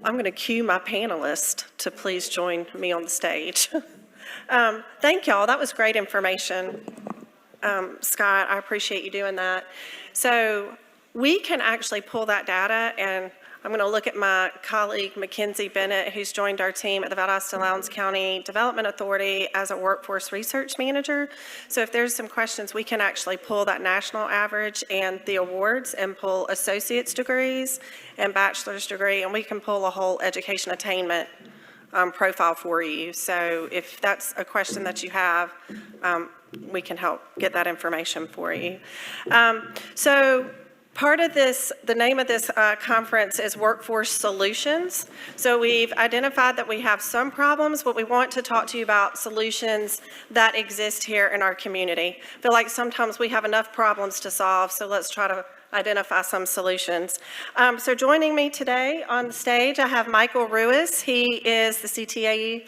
I'm going to cue my panelists to please join me on the stage. Thank y'all. That was great information. Scott, I appreciate you doing that. So we can actually pull that data, and I'm going to look at my colleague, Mackenzie Bennett, who's joined our team at the Valdosta Lowndes County Development Authority as a workforce research manager. So if there's some questions, we can actually pull that national average and the awards and pull associate's degrees and bachelor's degree, and we can pull a whole education attainment profile for you. So if that's a question that you have, we can help get that information for you. So part of this, the name of this conference is Workforce Solutions. So we've identified that we have some problems, but we want to talk to you about solutions that exist here in our community. I feel like sometimes we have enough problems to solve, so let's try to identify some solutions. So joining me today on the stage, I have Michael Ruiz. He is the CTAE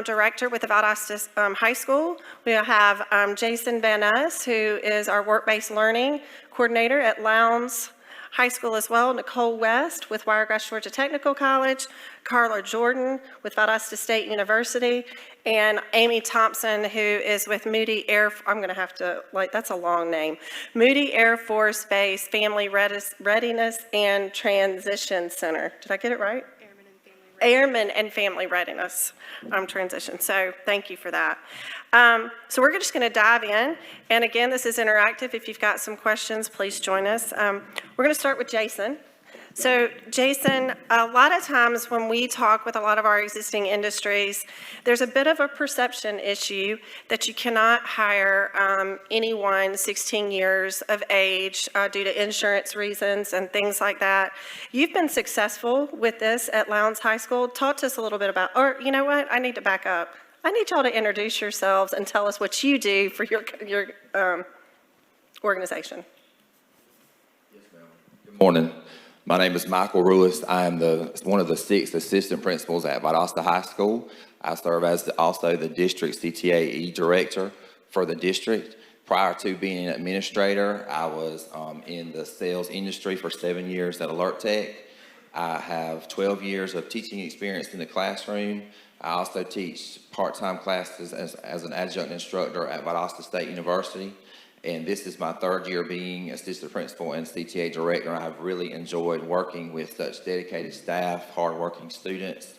director with the Valdosta High School. We have Jason Van Ness, who is our work-based learning coordinator at Lowndes High School as well. Nicole West with Wiregrass Georgia Technical College. Carla Jordan with Valdosta State University. And Amy Thompson, who is with Moody Air, I'm going to have to, that's a long name. Moody Air Force Base Family Readiness and Transition Center. Did I get it right? Airmen and Family Readiness Transition. So thank you for that. So we're just going to dive in. And again, this is interactive. If you've got some questions, please join us. We're going to start with Jason. So Jason, a lot of times when we talk with a lot of our existing industries, there's a bit of a perception issue that you cannot hire anyone 16 years of age due to insurance reasons and things like that. You've been successful with this at Lowndes High School. Talk to us a little bit about, or you know what, I need to back up. I need y'all to introduce yourselves and tell us what you do for your organization. Yes, ma'am. Good morning. My name is Michael Ruiz. I am one of the 6 assistant principals at Valdosta High School. I serve as also the district CTAE director for the district. Prior to being an administrator, I was in the sales industry for 7 years at Alert Tech. I have 12 years of teaching experience in the classroom. I also teach part-time classes as an adjunct instructor at Valdosta State University. And this is my 3rd year being assistant principal and CTA director. I have really enjoyed working with such dedicated staff, hardworking students,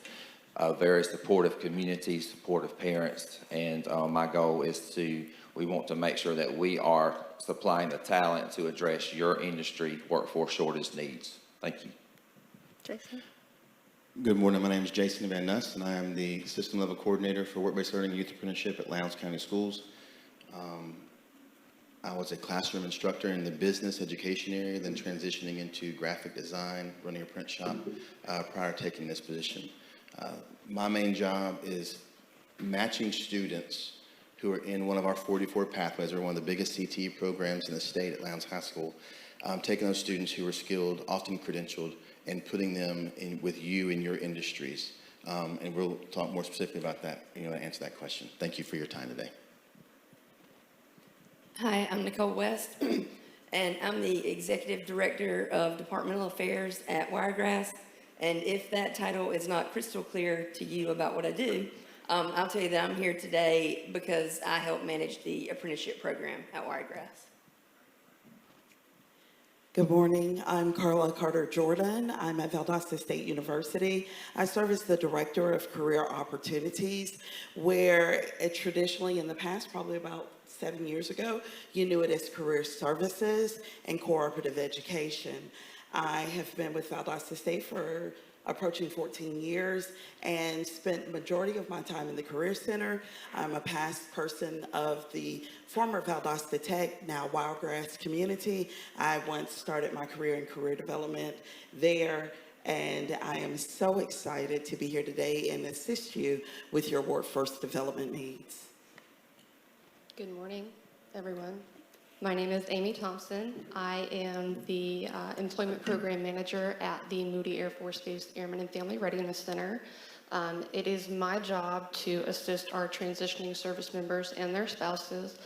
very supportive community, supportive parents. And my goal is we want to make sure that we are supplying the talent to address your industry workforce shortage needs. Thank you. Jason? Good morning. My name is Jason Van Nuss, and I am the system level coordinator for work-based learning and youth apprenticeship at Lowndes County Schools. I was a classroom instructor in the business education area, then transitioning into graphic design, running a print shop prior to taking this position. My main job is matching students who are in one of our 44 pathways, or one of the biggest CTE programs in the state at Lowndes High School, taking those students who are skilled, often credentialed, and putting them in with you in your industries. And we'll talk more specifically about that, to answer that question. Thank you for your time today. Hi, I'm Nicole West, and I'm the Executive Director of Departmental Affairs at Wiregrass. And if that title is not crystal clear to you about what I do, I'll tell you that I'm here today because I help manage the apprenticeship program at Wiregrass. Good morning. I'm Carla Carter Jordan. I'm at Valdosta State University. I serve as the Director of Career Opportunities, where traditionally in the past, probably about 7 years ago, you knew it as Career Services and Cooperative Education. I have been with Valdosta State for approaching 14 years and spent majority of my time in the Career Center. I'm a past person of the former Valdosta Tech, now Wiregrass community. I once started my career in career development there, and I am so excited to be here today and assist you with your workforce development needs. Good morning, everyone. My name is Amy Thompson. I am the Employment Program Manager at the Moody Air Force Base Airmen and Family Readiness Center. It is my job to assist our transitioning service members and their spouses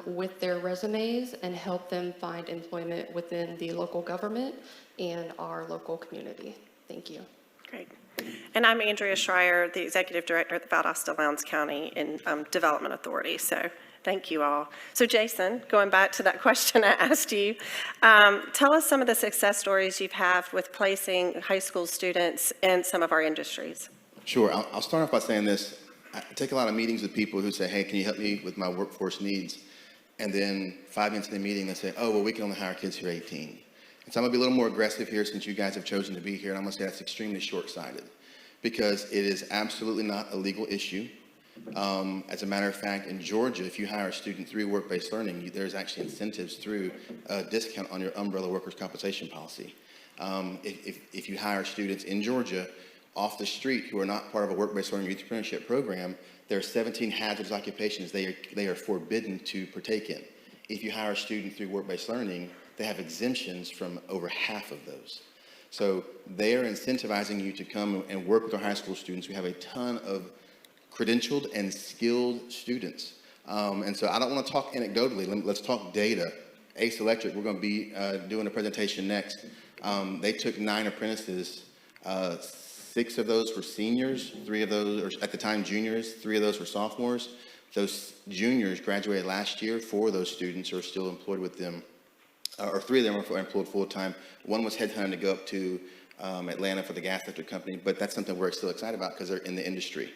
with their resumes and help them find employment within the local government and our local community. Thank you. Great. And I'm Andrea Schreier, the Executive Director at the Valdosta Lowndes County Development Authority. So thank you all. So Jason, going back to that question I asked you, tell us some of the success stories you've had with placing high school students in some of our industries. Sure. I'll start off by saying this. I take a lot of meetings with people who say, hey, can you help me with my workforce needs? And then 5 minutes in the meeting, they say, oh, well, we can only hire kids who are 18. And so I'm going to be a little more aggressive here since you guys have chosen to be here. And I'm going to say that's extremely short-sighted because it is absolutely not a legal issue. As a matter of fact, in Georgia, if you hire a student through work-based learning, there's actually incentives through a discount on your umbrella workers' compensation policy. If you hire students in Georgia off the street who are not part of a work-based learning youth apprenticeship program, there are 17 hazardous occupations they are forbidden to partake in. If you hire a student through work-based learning, they have exemptions from over half of those. So they are incentivizing you to come and work with our high school students. We have a ton of credentialed and skilled students. And so I don't want to talk anecdotally. Let's talk data. Ace Electric, we're going to be doing a presentation next. They took 9 apprentices. 6 of those were seniors, 3 of those, or at the time juniors, 3 of those were sophomores. Those juniors graduated last year. 4 of those students are still employed with them, or 3 of them are employed full-time. 1 was headhunted to go up to Atlanta for the gas electric company, but that's something we're still excited about because they're in the industry.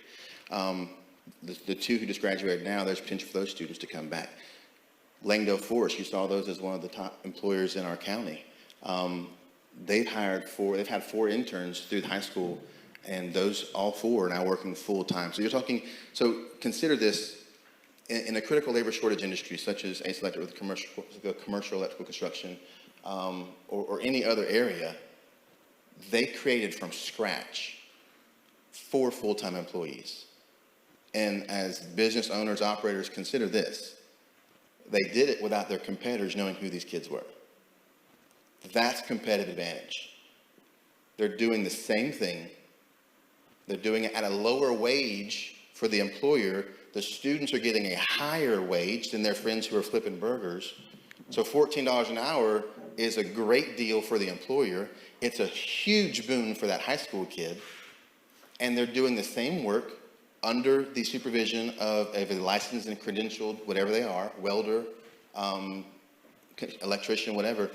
The 2 who just graduated now, there's potential for those students to come back. Langdale Forest, you saw those as one of the top employers in our county. They've had 4 interns through the high school, and those all 4 are now working full-time. So consider this, in a critical labor shortage industry, such as Ace Electric with commercial electrical construction, or any other area, they created from scratch 4 full-time employees. And as business owners, operators, consider this. They did it without their competitors knowing who these kids were. That's competitive advantage. They're doing the same thing. They're doing it at a lower wage for the employer. The students are getting a higher wage than their friends who are flipping burgers. So $14 an hour is a great deal for the employer. It's a huge boon for that high school kid. And they're doing the same work under the supervision of a licensed and credentialed, whatever they are, welder, electrician, whatever.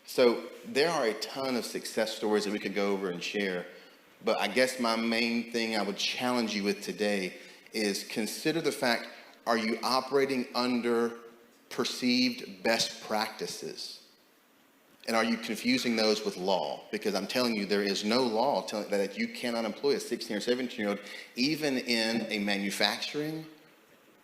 So there are a ton of success stories that we could go over and share. But I guess my main thing I would challenge you with today is consider the fact, are you operating under perceived best practices? And are you confusing those with law? Because I'm telling you, there is no law telling that you cannot employ a 16 or 17-year-old, even in a manufacturing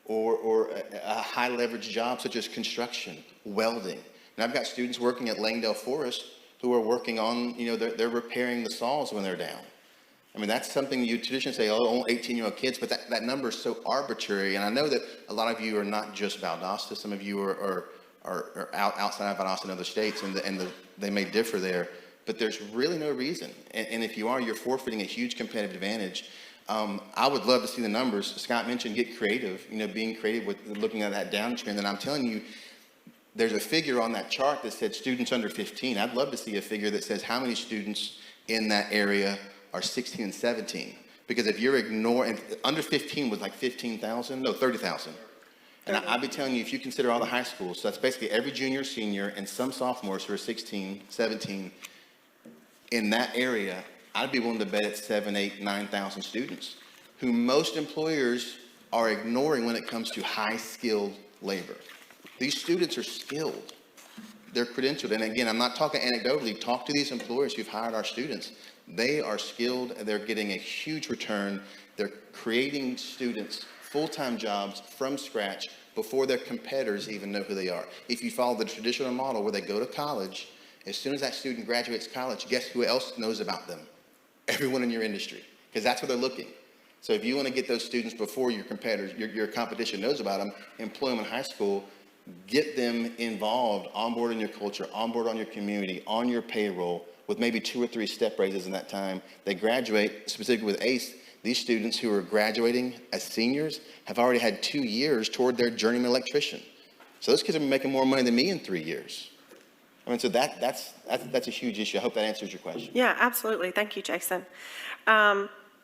or a high leverage job such as construction, welding. And I've got students working at Langdale Forest who are working on, they're repairing the saws when they're down. I mean, that's something you traditionally say, oh, only 18-year-old kids, but that number is so arbitrary. And I know that a lot of you are not just Valdosta. Some of you are outside of Valdosta in other states, and they may differ there. But there's really no reason. And if you are, you're forfeiting a huge competitive advantage. I would love to see the numbers. Scott mentioned get creative, being creative with looking at that downtrend. And I'm telling you, there's a figure on that chart that said students under 15. I'd love to see a figure that says how many students in that area are 16 and 17. Because if you're ignoring, under 15 was like 15,000, no, 30,000. And I'd be telling you, if you consider all the high schools, so that's basically every junior, senior, and some sophomores who are 16, 17, in that area, I'd be willing to bet it's 7, 8, 9,000 students who most employers are ignoring when it comes to high-skilled labor. These students are skilled. They're credentialed. And again, I'm not talking anecdotally. Talk to these employers who've hired our students. They are skilled. They're getting a huge return. They're creating students full-time jobs from scratch before their competitors even know who they are. If you follow the traditional model where they go to college, as soon as that student graduates college, guess who else knows about them? Everyone in your industry, because that's where they're looking. So if you want to get those students before your competitors, your competition knows about them, employ them in high school, get them involved, on board in your culture, on board on your community, on your payroll, with maybe 2 or 3 step raises in that time. They graduate, specifically with ACE, these students who are graduating as seniors have already had 2 years toward their journeyman electrician. So those kids are making more money than me in 3 years. I mean, so that's a huge issue. I hope that answers your question. Yeah, absolutely. Thank you, Jason.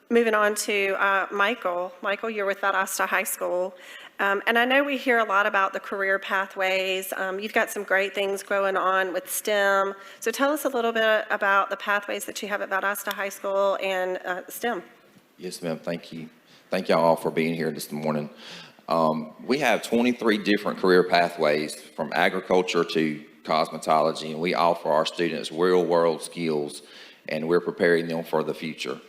Moving on to Michael. Michael, you're with Valdosta High School. And I know we hear a lot about the career pathways. You've got some great things going on with STEM. So tell us a little bit about the pathways that you have at Valdosta High School and STEM. Yes, ma'am. Thank you. Thank y'all all for being here this morning. We have 23 different career pathways from agriculture to cosmetology, and we offer our students real-world skills, and we're preparing them for the future.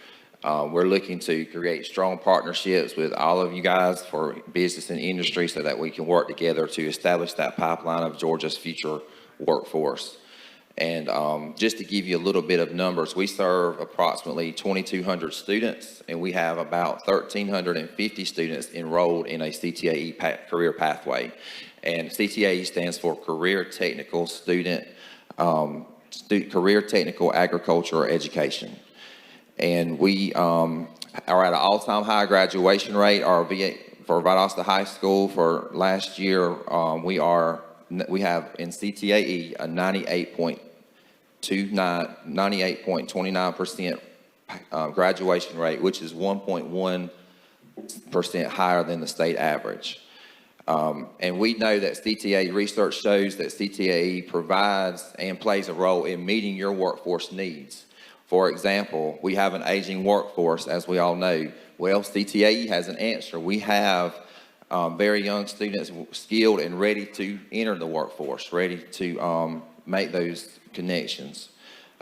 We're looking to create strong partnerships with all of you guys for business and industry so that we can work together to establish that pipeline of Georgia's future workforce. And just to give you a little bit of numbers, we serve approximately 2,200 students, and we have about 1,350 students enrolled in a CTAE career pathway. And CTAE stands for Career Technical Career Technical Agriculture Education. And we are at an all-time high graduation rate. Our for Valdosta High School for last year, we have in CTAE a 98.29% graduation rate, which is 1.1% higher than the state average. And we know that CTAE research shows that CTAE provides and plays a role in meeting your workforce needs. For example, we have an aging workforce, as we all know. Well, CTAE has an answer. We have very young students skilled and ready to enter the workforce, ready to make those connections.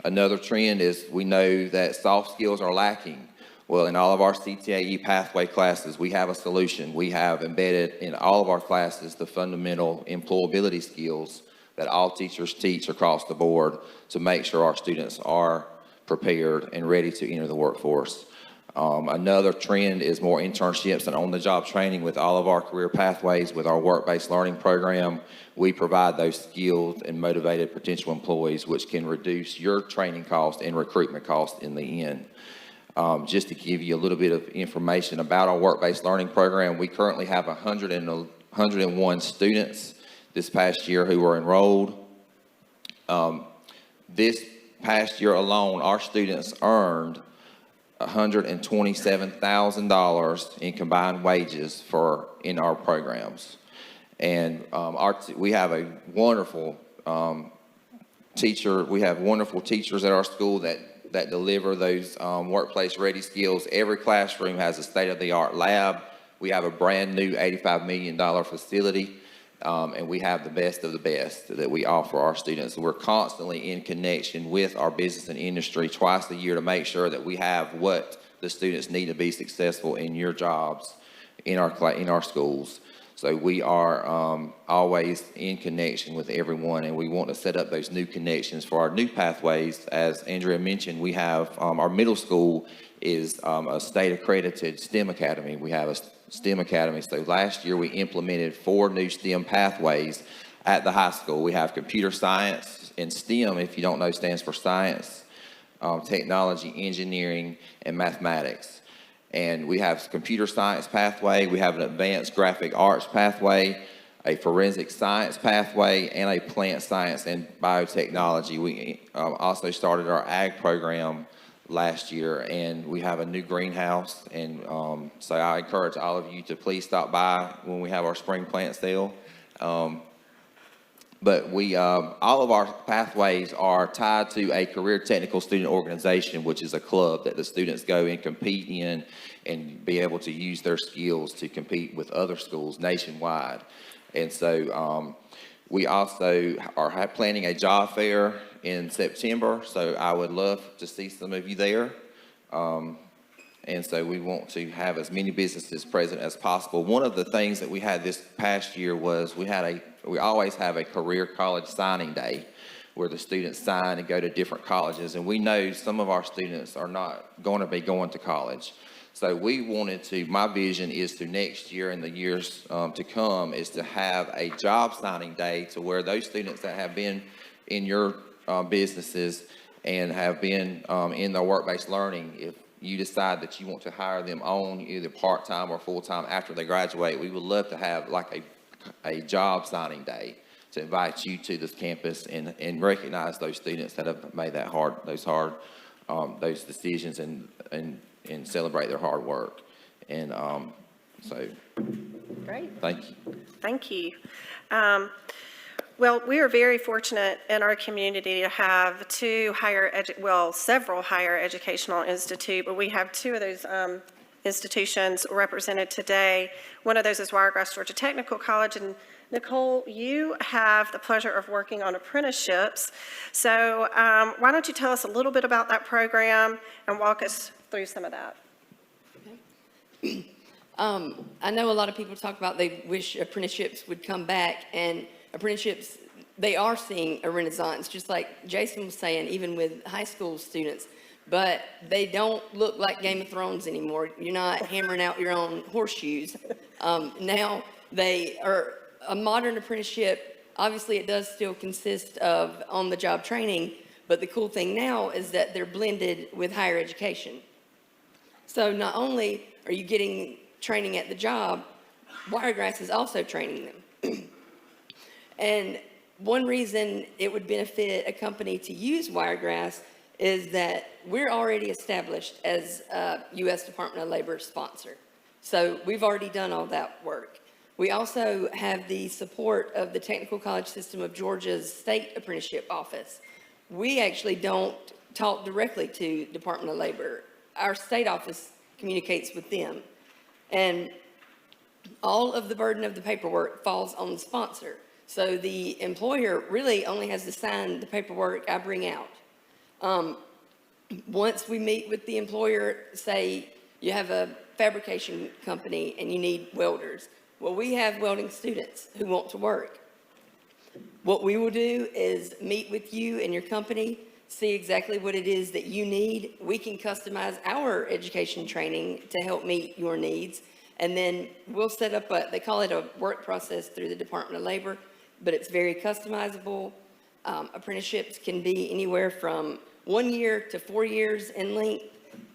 Another trend is we know that soft skills are lacking. Well, in all of our CTAE pathway classes, we have a solution. We have embedded in all of our classes the fundamental employability skills that all teachers teach across the board to make sure our students are prepared and ready to enter the workforce. Another trend is more internships and on-the-job training with all of our career pathways. With our work-based learning program, we provide those skilled and motivated potential employees, which can reduce your training cost and recruitment cost in the end. Just to give you a little bit of information about our work-based learning program, we currently have 101 students this past year who were enrolled. This past year alone, our students earned $127,000 in combined wages in our programs. And we have a wonderful we have wonderful teachers at our school that deliver those workplace ready skills. Every classroom has a state-of-the-art lab. We have a brand new $85 million facility. And we have the best of the best that we offer our students. We're constantly in connection with our business and industry twice a year to make sure that we have what the students need to be successful in your jobs, in our schools. So we are always in connection with everyone, and we want to set up those new connections for our new pathways. As Andrea mentioned, we have our middle school is a state-accredited STEM academy. We have a STEM academy. So last year we implemented 4 new STEM pathways at the high school. We have computer science, and STEM, if you don't know, stands for science, technology, engineering, and mathematics. And we have computer science pathway. We have an advanced graphic arts pathway, a forensic science pathway, and a plant science and biotechnology. We also started our ag program last year, and we have a new greenhouse. And so I encourage all of you to please stop by when we have our spring plant sale. But all of our pathways are tied to a career technical student organization, which is a club that the students go and compete in and be able to use their skills to compete with other schools nationwide. And so we also are planning a job fair in September, so I would love to see some of you there. And so we want to have as many businesses present as possible. One of the things that we had this past year was we always have a career college signing day where the students sign and go to different colleges. And we know some of our students are not going to be going to college. So we wanted to, my vision is to next year and the years to come is to have a job signing day to where those students that have been in your businesses and have been in their work-based learning, if you decide that you want to hire them on either part-time or full-time after they graduate, we would love to have like a job signing day to invite you to this campus and recognize those students that have made those decisions and celebrate their hard work. And so, Great. thank you. Thank you. Well, we are very fortunate in our community to have several higher educational institutes, but we have two of those institutions represented today. One of those is Wiregrass Georgia Technical College, and Nicole, you have the pleasure of working on apprenticeships. So why don't you tell us a little bit about that program and walk us through some of that? I know a lot of people talk about they wish apprenticeships would come back, and apprenticeships, they are seeing a renaissance, just like Jason was saying, even with high school students, but they don't look like Game of Thrones anymore. You're not hammering out your own horseshoes. Now they are a modern apprenticeship. Obviously, it does still consist of on-the-job training, but the cool thing now is that they're blended with higher education. So not only are you getting training at the job, Wiregrass is also training them. And one reason it would benefit a company to use Wiregrass is that we're already established as a U.S. Department of Labor sponsor. So we've already done all that work. We also have the support of the Technical College System of Georgia's state apprenticeship office. We actually don't talk directly to Department of Labor. Our state office communicates with them. And all of the burden of the paperwork falls on the sponsor. So the employer really only has to sign the paperwork I bring out. Once we meet with the employer, say you have a fabrication company and you need welders. Well, we have welding students who want to work. What we will do is meet with you and your company, see exactly what it is that you need. We can customize our education training to help meet your needs. And then we'll set up they call it a work process through the Department of Labor, but it's very customizable. Apprenticeships can be anywhere from 1 year to 4 years in length.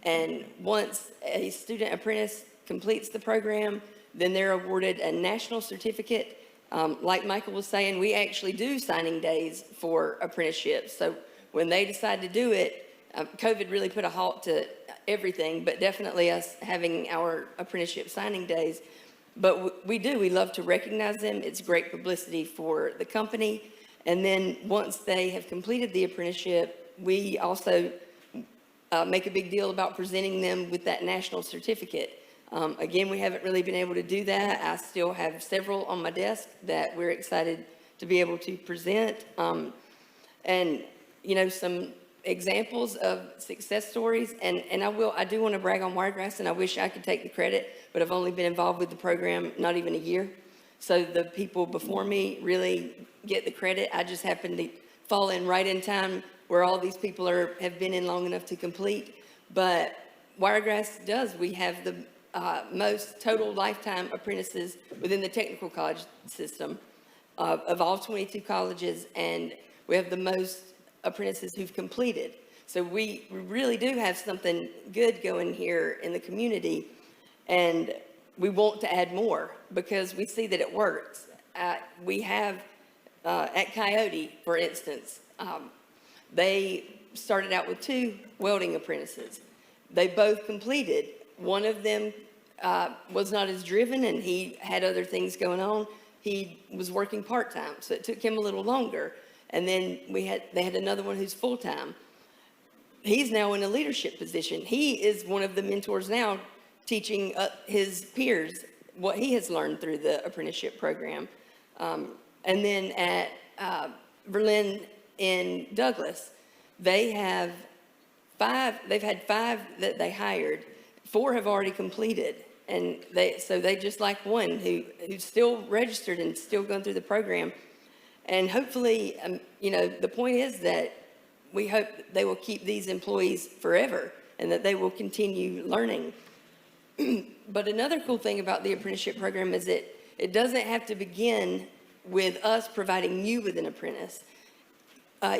And once a student apprentice completes the program, then they're awarded a national certificate. Like Michael was saying, we actually do signing days for apprenticeships. So when they decide to do it, COVID really put a halt to everything, but definitely us having our apprenticeship signing days. But we love to recognize them. It's great publicity for the company. And then once they have completed the apprenticeship, we also make a big deal about presenting them with that national certificate. Again, we haven't really been able to do that. I still have several on my desk that we're excited to be able to present. And, you know, some examples of success stories. And I do want to brag on Wiregrass, and I wish I could take the credit, but I've only been involved with the program not even a year. So the people before me really get the credit. I just happen to fall in right in time where all these people have been in long enough to complete. But Wiregrass does. We have the most total lifetime apprentices within the technical college system of all 22 colleges, and we have the most apprentices who've completed. So we really do have something good going here in the community, and we want to add more because we see that it works. We have at Coyote, for instance, they started out with 2 welding apprentices. They both completed. One of them was not as driven, and he had other things going on. He was working part-time, so it took him a little longer. And then they had another one who's full-time. He's now in a leadership position. He is one of the mentors now, teaching his peers what he has learned through the apprenticeship program. And then at Berlin in Douglas, they've had 5 that they hired. 4 have already completed, and they just like one who's still registered and still going through the program. And hopefully, you know, the point is that we hope that they will keep these employees forever and that they will continue learning. But another cool thing about the apprenticeship program is that it doesn't have to begin with us providing you with an apprentice.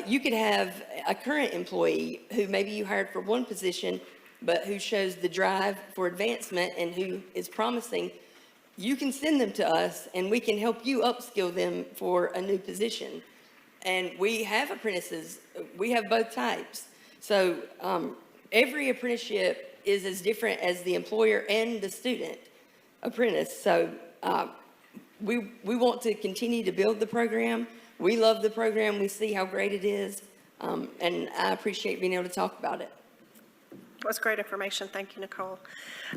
You could have a current employee who maybe you hired for one position, but who shows the drive for advancement and who is promising. you can send them to us and we can help you upskill them for a new position. And we have apprentices, we have both types. So every apprenticeship is as different as the employer and the student apprentice. So we want to continue to build the program. We love the program. We see how great it is. And I appreciate being able to talk about it. That's great information. Thank you, Nicole.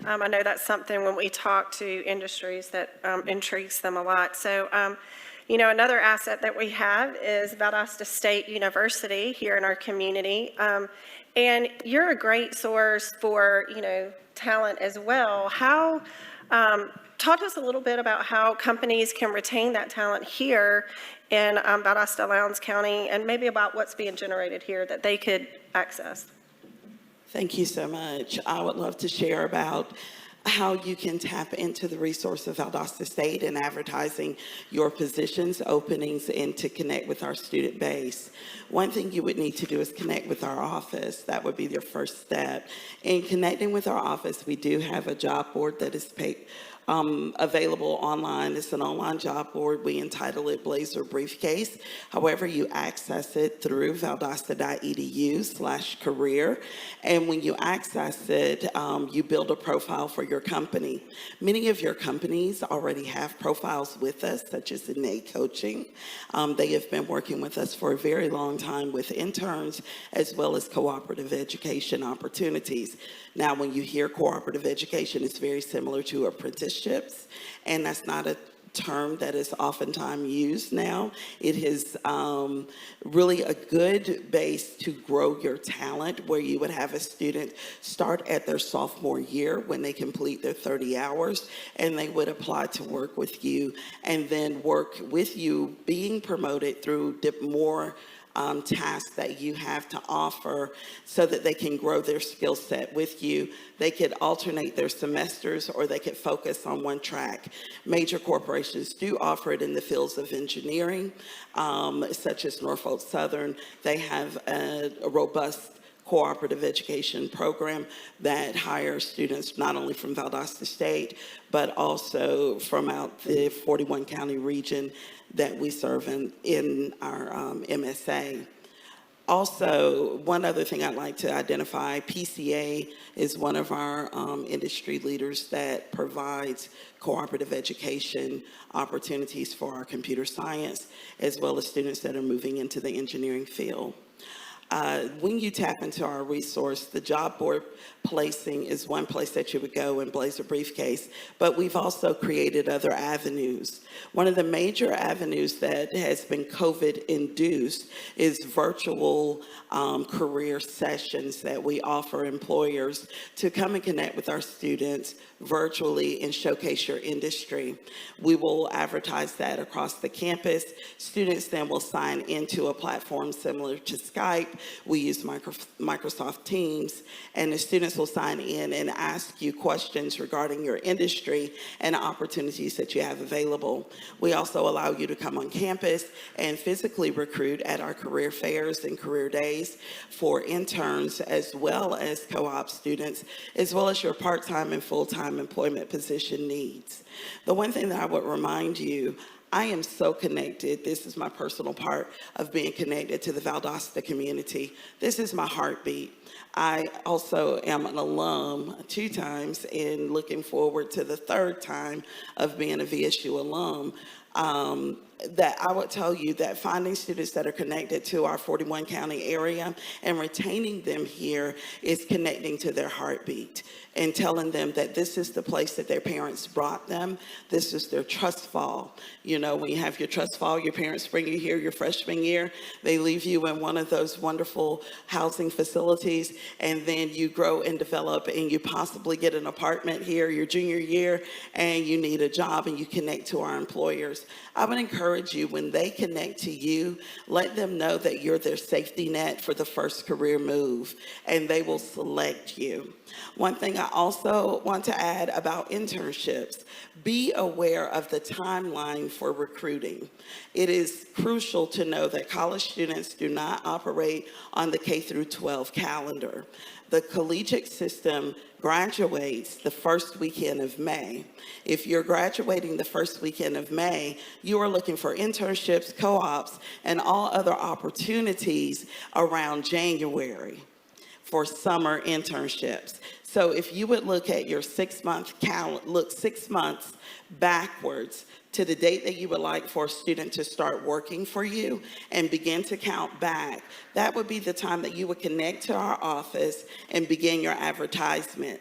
I know that's something when we talk to industries that intrigues them a lot. So, another asset that we have is Valdosta State University here in our community. And you're a great source for, talent as well. Talk to us a little bit about how companies can retain that talent here in Valdosta, Lowndes County, and maybe about what's being generated here that they could access. Thank you so much. I would love to share about how you can tap into the resource of Valdosta State in advertising your positions, openings, and to connect with our student base. One thing you would need to do is connect with our office. That would be your first step. In connecting with our office, we do have a job board that is available online. It's an online job board. We entitle it Blazer Briefcase. However, you access it through valdosta.edu/career. And when you access it, you build a profile for your company. Many of your companies already have profiles with us, such as Innate Coaching. They have been working with us for a very long time with interns as well as cooperative education opportunities. Now, when you hear cooperative education, it's very similar to apprenticeships, and that's not a term that is oftentimes used now. It is really a good base to grow your talent, where you would have a student start at their sophomore year when they complete their 30 hours, and they would apply to work with you and then work with you being promoted through more tasks that you have to offer so that they can grow their skill set with you. They could alternate their semesters or they could focus on one track. Major corporations do offer it in the fields of engineering, such as Norfolk Southern. They have a robust cooperative education program that hires students not only from Valdosta State, but also from out the 41 county region that we serve in our MSA. Also, one other thing I'd like to identify, PCA is one of our industry leaders that provides cooperative education opportunities for our computer science, as well as students that are moving into the engineering field. When you tap into our resource, the job board placing is one place that you would go in Blazer Briefcase, but we've also created other avenues. One of the major avenues that has been COVID-induced is virtual career sessions that we offer employers to come and connect with our students virtually and showcase your industry. We will advertise that across the campus. Students then will sign into a platform similar to Skype. We use Microsoft Teams, and the students will sign in and ask you questions regarding your industry and opportunities that you have available. We also allow you to come on campus and physically recruit at our career fairs and career days for interns as well as co-op students, as well as your part-time and full-time employment position needs. The one thing that I would remind you, I am so connected. This is my personal part of being connected to the Valdosta community. This is my heartbeat. I also am an alum 2 times and looking forward to the 3rd time of being a VSU alum. That I would tell you that finding students that are connected to our 41 county area and retaining them here is connecting to their heartbeat and telling them that this is the place that their parents brought them. This is their trust fall. You know, when you have your trust fall, your parents bring you here your freshman year, they leave you in one of those wonderful housing facilities, and then you grow and develop and you possibly get an apartment here your junior year and you need a job and you connect to our employers. I would encourage you, when they connect to you, let them know that you're their safety net for the first career move, and they will select you. One thing I also want to add about internships, be aware of the timeline for recruiting. It is crucial to know that college students do not operate on the K through 12 calendar. The collegiate system graduates the first weekend of May. If you're graduating the first weekend of May, you are looking for internships, co-ops, and all other opportunities around January for summer internships. So if you would look at your 6-month calendar, look 6 months backwards to the date that you would like for a student to start working for you and begin to count back, that would be the time that you would connect to our office and begin your advertisement.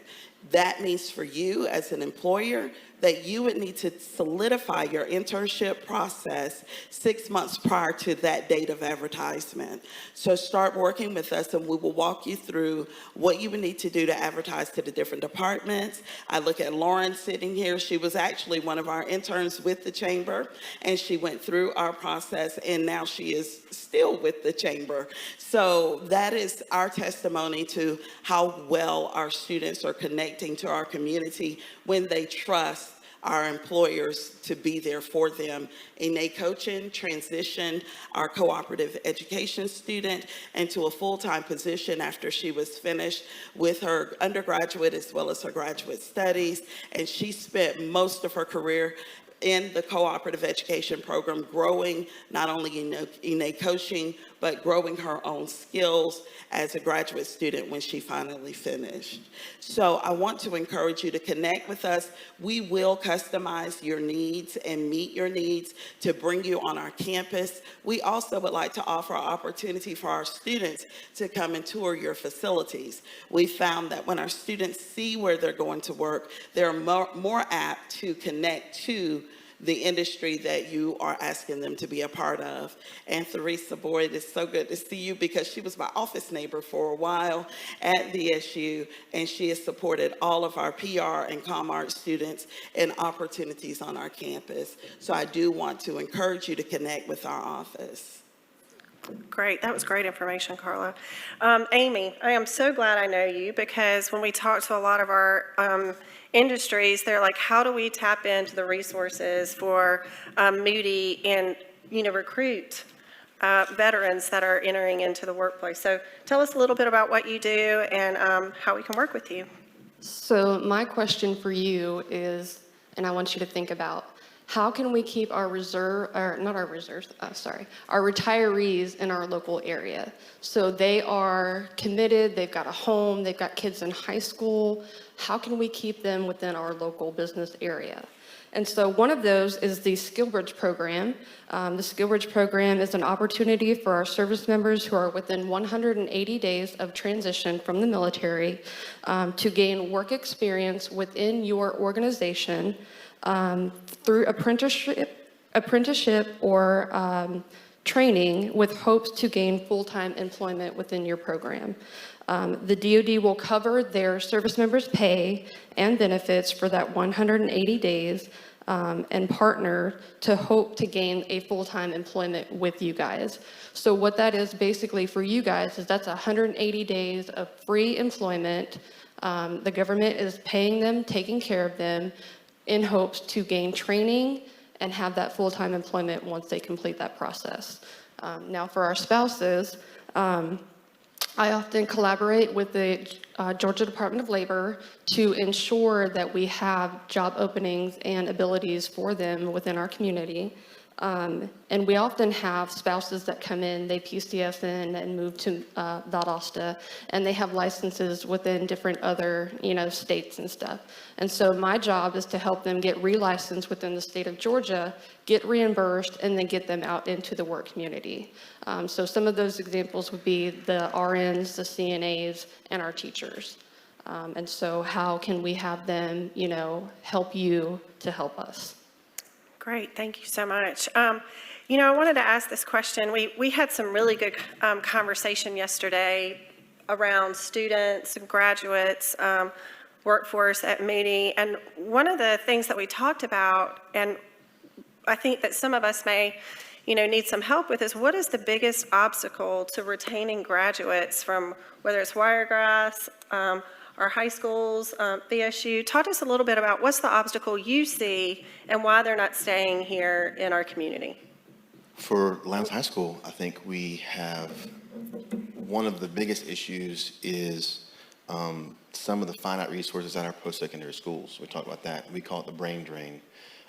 That means for you as an employer that you would need to solidify your internship process 6 months prior to that date of advertisement. So start working with us and we will walk you through what you would need to do to advertise to the different departments. I look at Lauren sitting here. She was actually one of our interns with the chamber and she went through our process and now she is still with the chamber. So that is our testimony to how well our students are connecting to our community when they trust our employers to be there for them. Ine Coaching transitioned our cooperative education student into a full-time position after she was finished with her undergraduate as well as her graduate studies. And she spent most of her career in the cooperative education program, growing not only in coaching, but growing her own skills as a graduate student when she finally finished. So I want to encourage you to connect with us. We will customize your needs and meet your needs to bring you on our campus. We also would like to offer an opportunity for our students to come and tour your facilities. We found that when our students see where they're going to work, they're more apt to connect to the industry that you are asking them to be a part of. And Theresa Boyd, it's so good to see you because she was my office neighbor for a while at VSU, and she has supported all of our PR and ComArt students and opportunities on our campus. So I do want to encourage you to connect with our office. Great, that was great information, Carla. Amy, I am so glad I know you because when we talk to a lot of our industries, they're like, how do we tap into the resources for Moody and, recruit veterans that are entering into the workplace? So tell us a little bit about what you do and how we can work with you. So my question for you is, and I want you to think about, how can we keep our our retirees in our local area? So they are committed, they've got a home, they've got kids in high school. How can we keep them within our local business area? And so one of those is the SkillBridge program. The SkillBridge program is an opportunity for our service members who are within 180 days of transition from the military to gain work experience within your organization through apprenticeship or training with hopes to gain full-time employment within your program. The DoD will cover their service members' pay and benefits for that 180 days and partner to hope to gain a full-time employment with you guys. So what that is basically for you guys is that's 180 days of free employment. The government is paying them, taking care of them, in hopes to gain training and have that full-time employment once they complete that process. Now for our spouses, I often collaborate with the Georgia Department of Labor to ensure that we have job openings and abilities for them within our community. And we often have spouses that come in, they PCS in and move to Valdosta, and they have licenses within different other, states and stuff. And so my job is to help them get relicensed within the state of Georgia, get reimbursed, and then get them out into the work community. So some of those examples would be the RNs, the CNAs, and our teachers. And so how can we have them, help you to help us? Great, thank you so much. I wanted to ask this question. We had some really good conversation yesterday around students and graduates, workforce at Moody. And one of the things that we talked about, and I think that some of us may, need some help with, is what is the biggest obstacle to retaining graduates from, whether it's Wiregrass, our high schools, VSU. Talk to us a little bit about what's the obstacle you see and why they're not staying here in our community. For Lowndes High School, I think we have one of the biggest issues is some of the finite resources at our post-secondary schools. We talk about that. We call it the brain drain.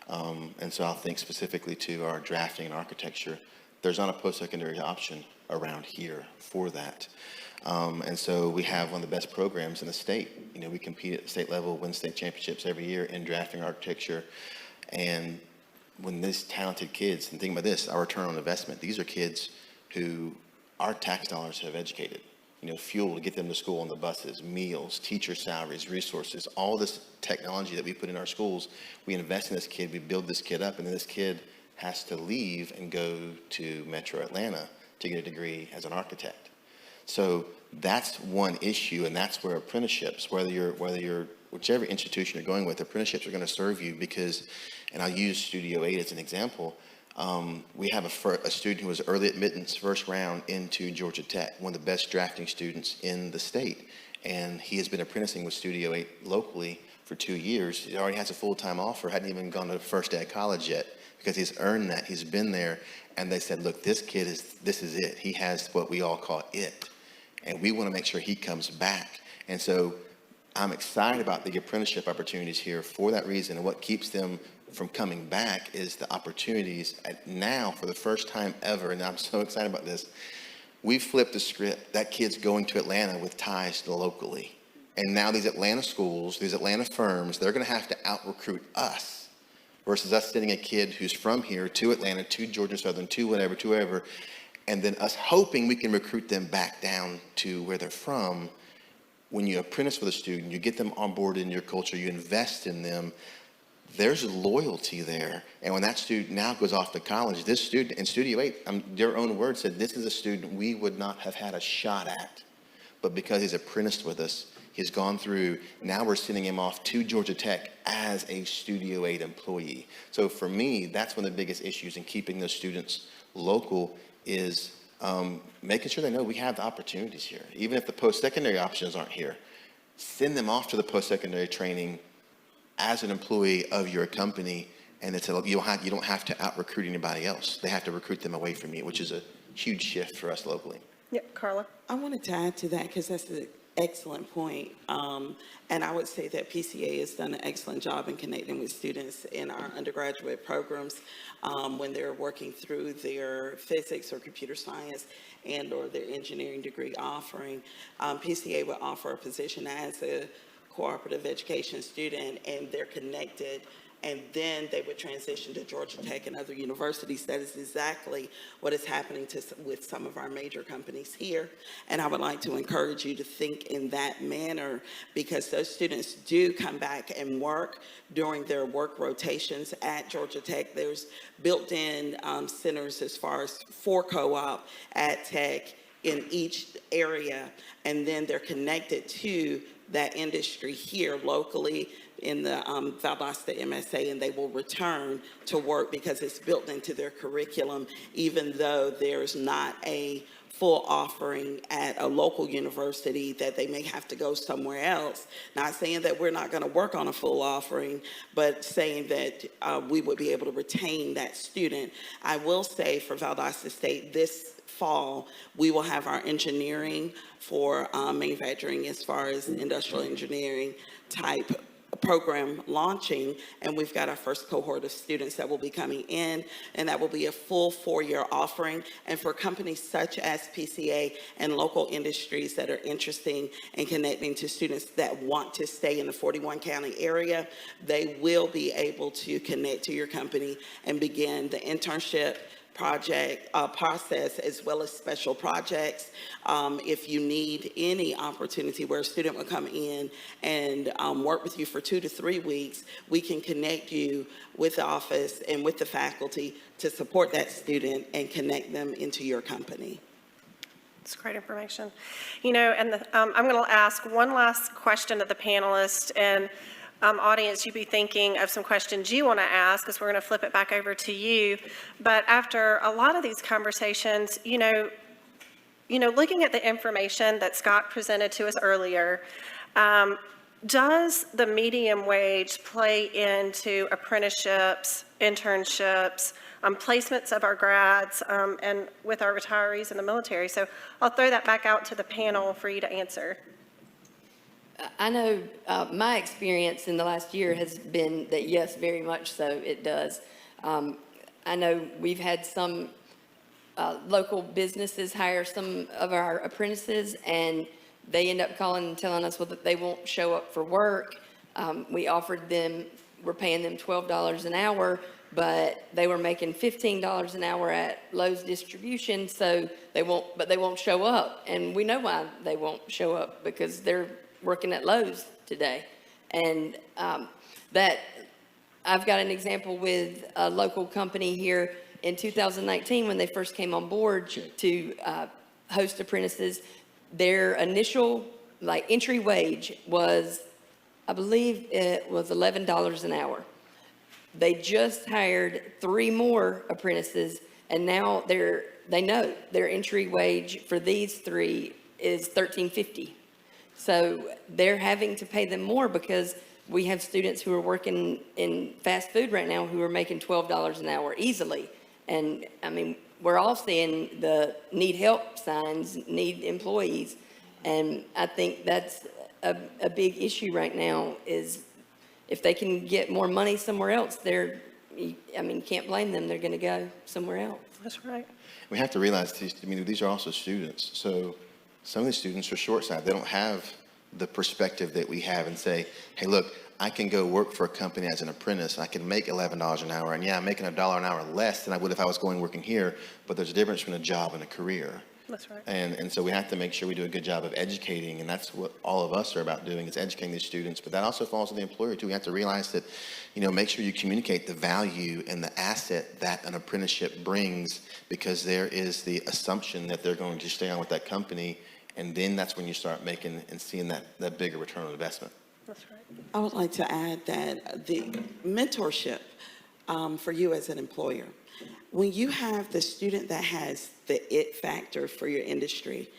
And so I'll think specifically to our drafting and architecture. There's not a post-secondary option around here for that. And so we have one of the best programs in the state. You know, we compete at the state level, win state championships every year in drafting architecture. And when these talented kids, and think about this, our return on investment, these are kids who our tax dollars have educated. You know, fuel to get them to school on the buses, meals, teacher salaries, resources, all this technology that we put in our schools, we invest in this kid, we build this kid up, and then this kid has to leave and go to Metro Atlanta to get a degree as an architect. So that's one issue, and that's where apprenticeships, whichever institution you're going with, apprenticeships are going to serve you because, and I'll use Studio 8 as an example. We have a student who was early admittance, first round into Georgia Tech, one of the best drafting students in the state. And he has been apprenticing with Studio 8 locally for 2 years. He already has a full-time offer, hadn't even gone to the first day of college yet because he's earned that. He's been there. And they said, look, this is it. He has what we all call it. And we want to make sure he comes back. And so I'm excited about the apprenticeship opportunities here for that reason. And what keeps them from coming back is the opportunities now for the first time ever, and I'm so excited about this, we've flipped the script. That kid's going to Atlanta with ties to locally. And now these Atlanta schools, these Atlanta firms, they're going to have to out-recruit us versus us sending a kid who's from here to Atlanta, to Georgia Southern, to whatever, to wherever, and then us hoping we can recruit them back down to where they're from. When you apprentice with a student, you get them on board in your culture, you invest in them, there's loyalty there. And when that student now goes off to college, this student in Studio 8, their own words said, this is a student we would not have had a shot at. But because he's apprenticed with us, he's gone through, now we're sending him off to Georgia Tech as a Studio 8 employee. So for me, that's one of the biggest issues in keeping those students local is making sure they know we have the opportunities here. Even if the post-secondary options aren't here, send them off to the post-secondary training as an employee of your company, and you don't have to out-recruit anybody else. They have to recruit them away from you, which is a huge shift for us locally. Yep, Carla. I wanted to add to that because that's an excellent point. And I would say that PCA has done an excellent job in connecting with students in our undergraduate programs when they're working through their physics or computer science and or their engineering degree offering. PCA would offer a position as a cooperative education student, and they're connected, and then they would transition to Georgia Tech and other universities. That is exactly what is happening with some of our major companies here. And I would like to encourage you to think in that manner because those students do come back and work during their work rotations at Georgia Tech. There's built-in centers as far as for co-op at Tech in each area, and then they're connected to that industry here locally in the Valdosta MSA, and they will return to work because it's built into their curriculum, even though there's not a full offering at a local university that they may have to go somewhere else. Not saying that we're not going to work on a full offering, but saying that we would be able to retain that student. I will say for Valdosta State, this fall, we will have our engineering for manufacturing as far as industrial engineering type program launching, and we've got our first cohort of students that will be coming in, and that will be a full 4-year offering. And for companies such as PCA and local industries that are interested in connecting to students that want to stay in the 41 county area, they will be able to connect to your company and begin the internship process as well as special projects. If you need any opportunity where a student will come in and work with you for 2 to 3 weeks, we can connect you with the office and with the faculty to support that student and connect them into your company. It's great information. You know, and I'm going to ask one last question of the panelists, and audience, you'd be thinking of some questions you want to ask, because we're going to flip it back over to you. But after a lot of these conversations, you know, looking at the information that Scott presented to us earlier, does the medium wage play into apprenticeships, internships, placements of our grads, and with our retirees in the military? So I'll throw that back out to the panel for you to answer. I know my experience in the last year has been that, yes, very much so, it does. I know we've had some local businesses hire some of our apprentices, and they end up calling and telling us, well, that they won't show up for work. We offered them, we're paying them $12 an hour, but they were making $15 an hour at Lowe's Distribution, so they won't show up. And we know why they won't show up, because they're working at Lowe's today. And that, I've got an example with a local company here in 2019, when they first came on board to host apprentices. Their initial, like, entry wage was, I believe it was $11 an hour. They just hired 3 more apprentices, and now they know their entry wage for these 3 is $13.50. So they're having to pay them more, because we have students who are working in fast food right now who are making $12 an hour easily. And I mean, we're all seeing the need help signs, need employees. And I think that's a big issue right now, is if they can get more money somewhere else, you can't blame them. They're going to go somewhere else. That's right. We have to realize these are also students. So some of the students are short-sighted. They don't have the perspective that we have and say, hey, look, I can go work for a company as an apprentice. I can make $11 an hour. And yeah, I'm making $1 an hour less than I would if I was going working here. But there's a difference between a job and a career. That's right. And so we have to make sure we do a good job of educating, and that's what all of us are about doing, is educating these students. But that also falls on the employer too. We have to realize that, make sure you communicate the value and the asset that an apprenticeship brings, because there is the assumption that they're going to stay on with that company, and then that's when you start making and seeing that bigger return on investment. That's right. I would like to add that the mentorship for you as an employer, when you have the student that has the it factor for your industry,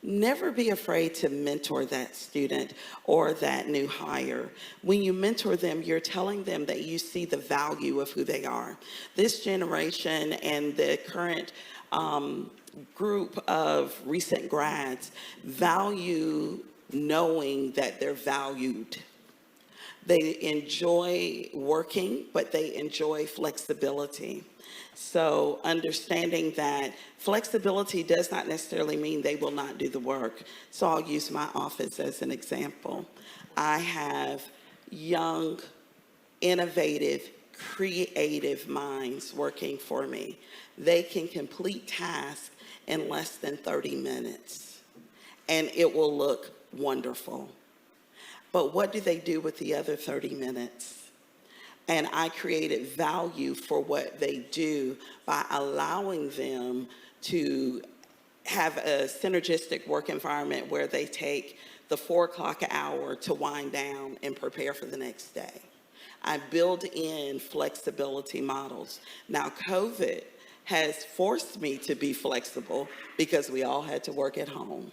never be afraid to mentor that student or that new hire. When you mentor them, you're telling them that you see the value of who they are. This generation and the current group of recent grads value knowing that they're valued. They enjoy working, but they enjoy flexibility. So understanding that flexibility does not necessarily mean they will not do the work. So I'll use my office as an example. I have young, innovative, creative minds working for me. They can complete tasks in less than 30 minutes, and it will look wonderful. But what do they do with the other 30 minutes? And I created value for what they do by allowing them to have a synergistic work environment where they take the 4 o'clock hour to wind down and prepare for the next day. I build in flexibility models. Now, COVID has forced me to be flexible because we all had to work at home.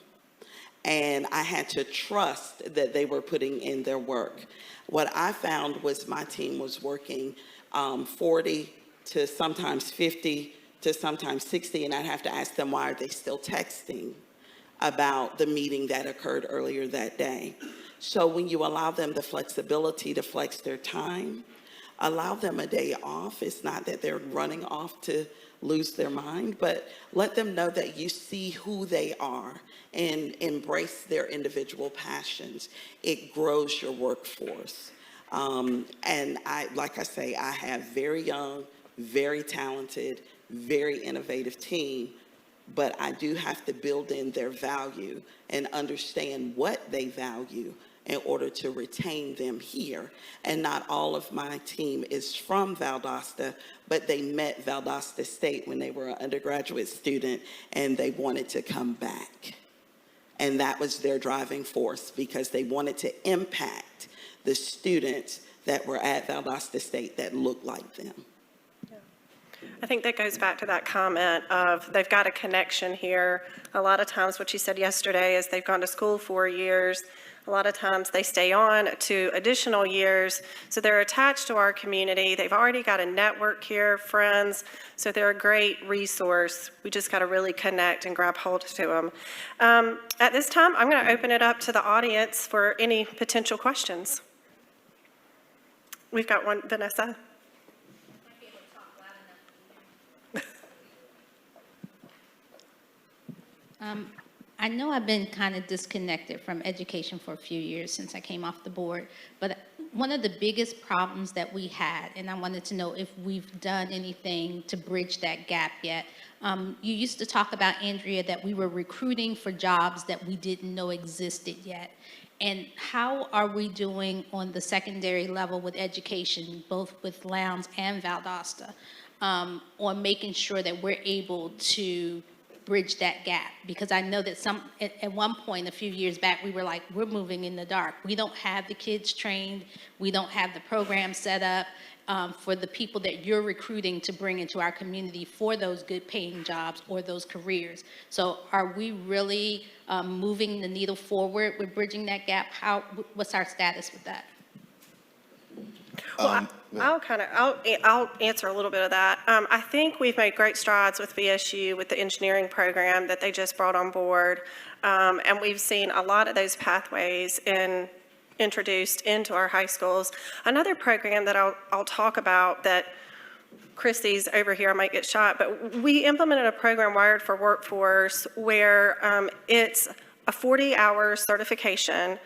And I had to trust that they were putting in their work. What I found was my team was working 40 to sometimes 50 to sometimes 60, and I'd have to ask them, why are they still texting about the meeting that occurred earlier that day? So when you allow them the flexibility to flex their time, allow them a day off. It's not that they're running off to lose their mind, but let them know that you see who they are and embrace their individual passions. It grows your workforce. And like I say, I have very young, very talented, very innovative team, but I do have to build in their value and understand what they value in order to retain them here. And not all of my team is from Valdosta, but they met Valdosta State when they were an undergraduate student and they wanted to come back. And that was their driving force, because they wanted to impact the students that were at Valdosta State that looked like them. I think that goes back to that comment of they've got a connection here. A lot of times what you said yesterday is they've gone to school 4 years. A lot of times they stay on to additional years, so they're attached to our community. They've already got a network here, friends, so they're a great resource. We just got to really connect and grab hold to them. At this time, I'm going to open it up to the audience for any potential questions. We've got one, Vanessa. I know I've been kind of disconnected from education for a few years since I came off the board, but one of the biggest problems that we had, and I wanted to know if we've done anything to bridge that gap yet. You used to talk about, Andrea, that we were recruiting for jobs that we didn't know existed yet. And how are we doing on the secondary level with education, both with Lowndes and Valdosta, on making sure that we're able to bridge that gap? Because I know that at one point, a few years back, we were like, we're moving in the dark. We don't have the kids trained. We don't have the program set up for the people that you're recruiting to bring into our community for those good paying jobs or those careers. So are we really moving the needle forward with bridging that gap? What's our status with that? Well, I'll answer a little bit of that. I think we've made great strides with VSU, with the engineering program that they just brought on board. And we've seen a lot of those pathways introduced into our high schools. Another program that I'll talk about that Christy's over here, I might get shot, but we implemented a program, Wired for Workforce, where it's a 40-hour certification.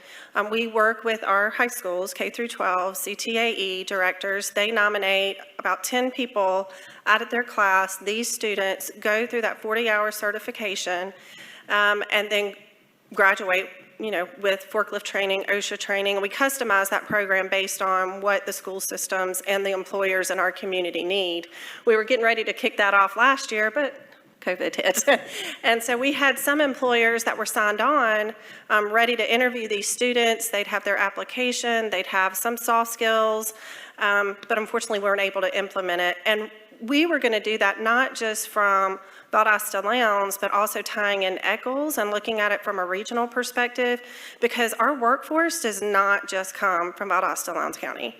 We work with our high schools, K through 12, CTAE directors. They nominate about 10 people out of their class. These students go through that 40-hour certification and then graduate, with forklift training, OSHA training. We customize that program based on what the school systems and the employers in our community need. We were getting ready to kick that off last year, but COVID hit. And so we had some employers that were signed on, ready to interview these students. They'd have their application, they'd have some soft skills, but unfortunately we weren't able to implement it. And we were going to do that not just from Valdosta Lowndes, but also tying in Eccles and looking at it from a regional perspective, because our workforce does not just come from Valdosta Lowndes County.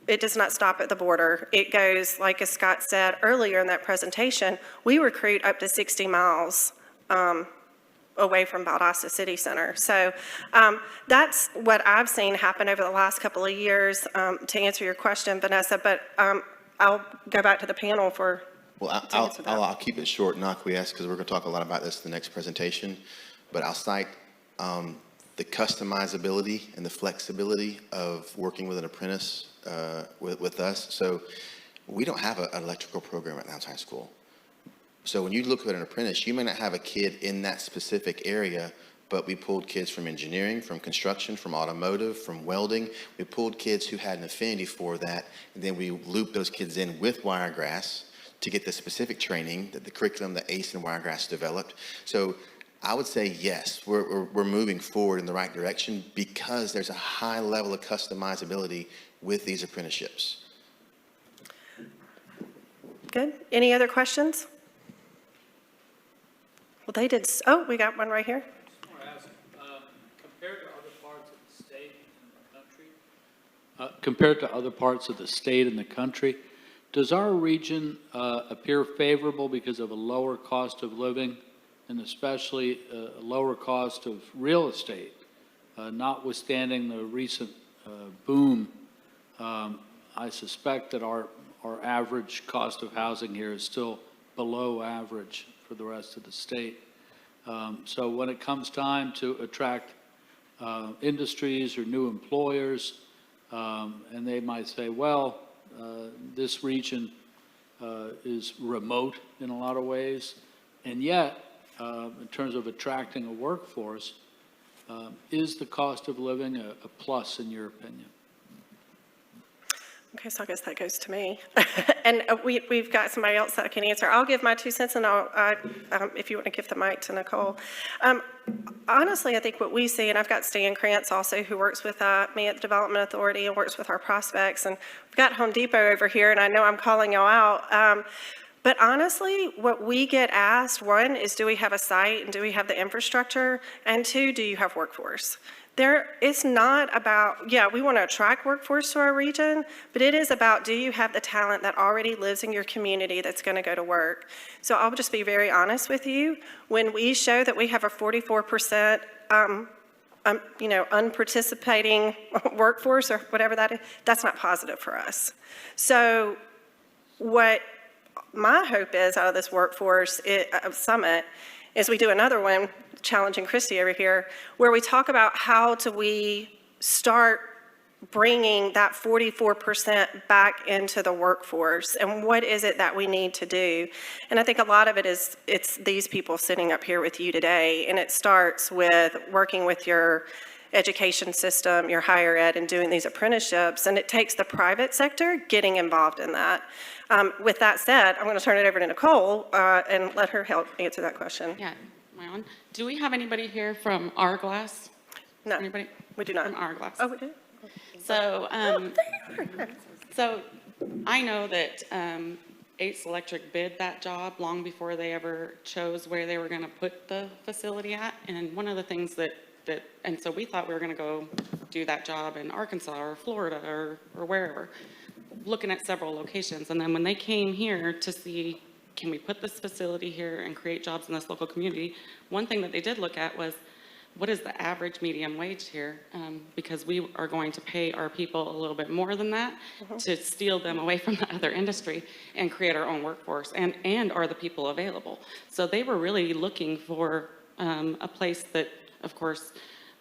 It does not stop at the border. It goes, like as Scott said earlier in that presentation, we recruit up to 60 miles away from Valdosta City Center. So that's what I've seen happen over the last couple of years, to answer your question, Vanessa, but I'll go back to the panel for to answer that. I'll keep it short and acquiesce because we're going to talk a lot about this in the next presentation, but I'll cite the customizability and the flexibility of working with an apprentice with us. So we don't have an electrical program at Lowndes High School. So when you look at an apprentice, you may not have a kid in that specific area, but we pulled kids from engineering, from construction, from automotive, from welding. We pulled kids who had an affinity for that, and then we looped those kids in with Wiregrass to get the specific training that the curriculum that ACE and Wiregrass developed. So I would say yes, we're moving forward in the right direction because there's a high level of customizability with these apprenticeships. Good. Any other questions? Well, they did. Oh, we got one right here. Compared to other parts of the state and the country, does our region appear favorable because of a lower cost of living and especially a lower cost of real estate, notwithstanding the recent boom? I suspect that our average cost of housing here is still below average for the rest of the state. So when it comes time to attract industries or new employers, and they might say, well, this region is remote in a lot of ways, and yet, in terms of attracting a workforce, is the cost of living a plus in your opinion? Okay, so I guess that goes to me. And we've got somebody else that can answer. I'll give my 2 cents, and if you want to give the mic to Nicole. Honestly, I think what we see, and I've got Stan Krantz also who works with me at the Development Authority and works with our prospects, and we've got Home Depot over here, and I know I'm calling y'all out. But honestly, what we get asked, one, is do we have a site and do we have the infrastructure? And two, do you have workforce? It's not about, yeah, we want to attract workforce to our region, but it is about, do you have the talent that already lives in your community that's going to go to work? So I'll just be very honest with you. When we show that we have a 44%, unparticipating workforce or whatever that is, that's not positive for us. So what my hope is out of this workforce summit is we do another one, challenging Christy over here, where we talk about how do we start bringing that 44% back into the workforce, and what is it that we need to do? And I think a lot of it is, it's these people sitting up here with you today, and it starts with working with your education system, your higher ed, and doing these apprenticeships, and it takes the private sector getting involved in that. With that said, I'm going to turn it over to Nicole and let her help answer that question. Yeah, am I on? Do we have anybody here from Hourglass? No, Anybody? we do not. From Hourglass. Oh, we do? So, so I know that Ace Electric bid that job long before they ever chose where they were going to put the facility at. And one of the things and so we thought we were going to go do that job in Arkansas or Florida or wherever, looking at several locations. And then when they came here to see, can we put this facility here and create jobs in this local community? One thing that they did look at was, what is the average medium wage here? Because we are going to pay our people a little bit more than that to steal them away from the other industry and create our own workforce, and are the people available? So they were really looking for a place that, of course,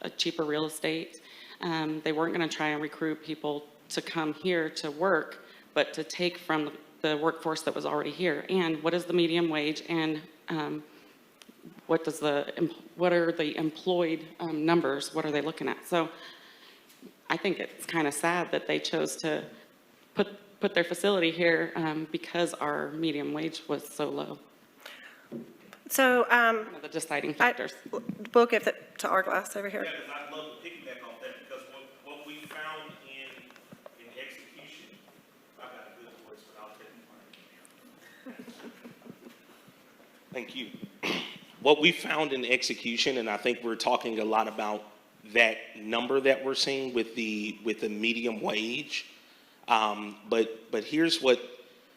a cheaper real estate. They weren't going to try and recruit people to come here to work, but to take from the workforce that was already here. And what is the medium wage, and what are the employed numbers? What are they looking at? So I think it's kind of sad that they chose to put their facility here because our medium wage was so low. So One of the deciding factors. we'll give it to Hourglass over here. Yeah, because I'd love to piggyback off that, because what we found in execution, I've got a good voice, but I'll take mine. Thank you. What we found in execution, and I think we're talking a lot about that number that we're seeing with the medium wage, but here's what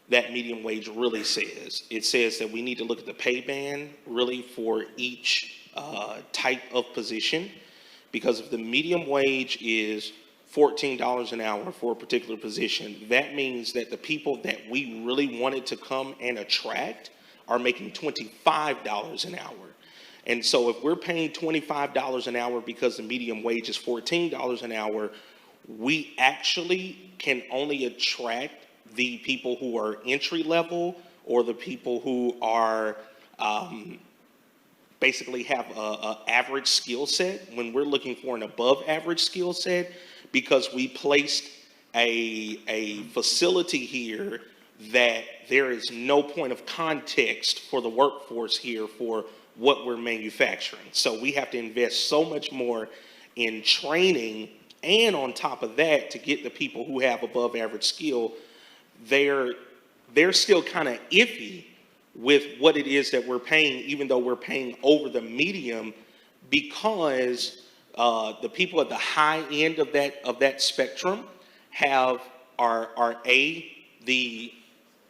that medium wage really says. It says that we need to look at the pay band really for each type of position, because if the medium wage is $14 an hour for a particular position, that means that the people that we really wanted to come and attract are making $25 an hour. And so if we're paying $25 an hour because the medium wage is $14 an hour, we actually can only attract the people who are entry level, or the people who are basically have a average skill set, when we're looking for an above average skill set, because we placed a facility here that there is no point of context for the workforce here for what we're manufacturing. So we have to invest so much more in training, and on top of that, to get the people who have above average skill, they're still kind of iffy with what it is that we're paying, even though we're paying over the medium, because the people at the high end of that spectrum are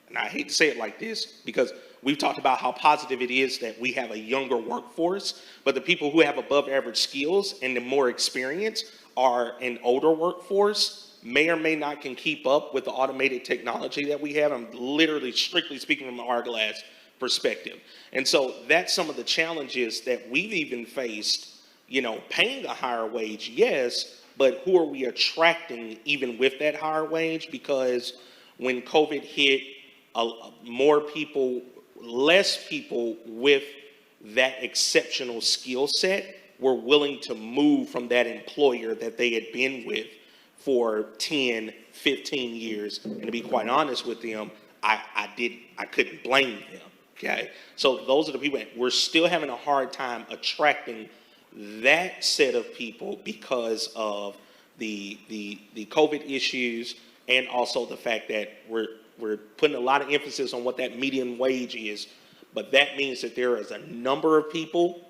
and I hate to say it like this, because we've talked about how positive it is that we have a younger workforce, but the people who have above average skills and the more experience are an older workforce, may or may not can keep up with the automated technology that we have. I'm literally strictly speaking from an Hourglass perspective. And so that's some of the challenges that we've even faced, paying a higher wage, yes, but who are we attracting even with that higher wage? Because when COVID hit, less people with that exceptional skill set were willing to move from that employer that they had been with for 10, 15 years. And to be quite honest with them, I couldn't blame them, okay? So those are the people, we're still having a hard time attracting that set of people because of the COVID issues, and also the fact that we're putting a lot of emphasis on what that median wage is, but that means that there is a number of people,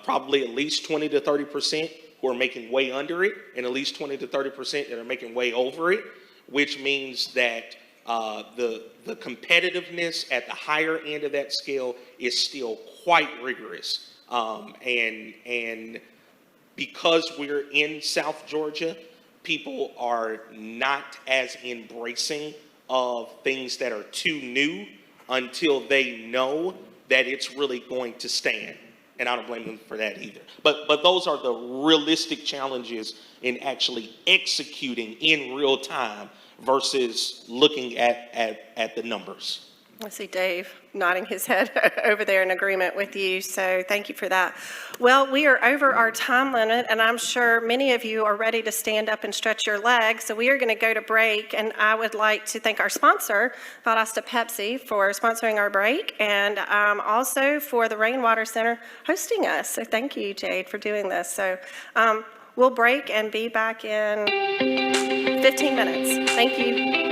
probably at least 20 to 30%, who are making way under it, and at least 20 to 30% that are making way over it, which means that the competitiveness at the higher end of that scale is still quite rigorous. And because we're in South Georgia, people are not as embracing of things that are too new until they know that it's really going to stand. And I don't blame them for that either. But those are the realistic challenges in actually executing in real time versus looking at the numbers. I see Dave nodding his head over there in agreement with you, so thank you for that. Well, we are over our time limit, and I'm sure many of you are ready to stand up and stretch your legs, so we are going to go to break, and I would like to thank our sponsor, Valdosta Pepsi, for sponsoring our break, and also for the Rainwater Center hosting us. So thank you, Jade, for doing this. So we'll break and be back in 15 minutes. Thank you.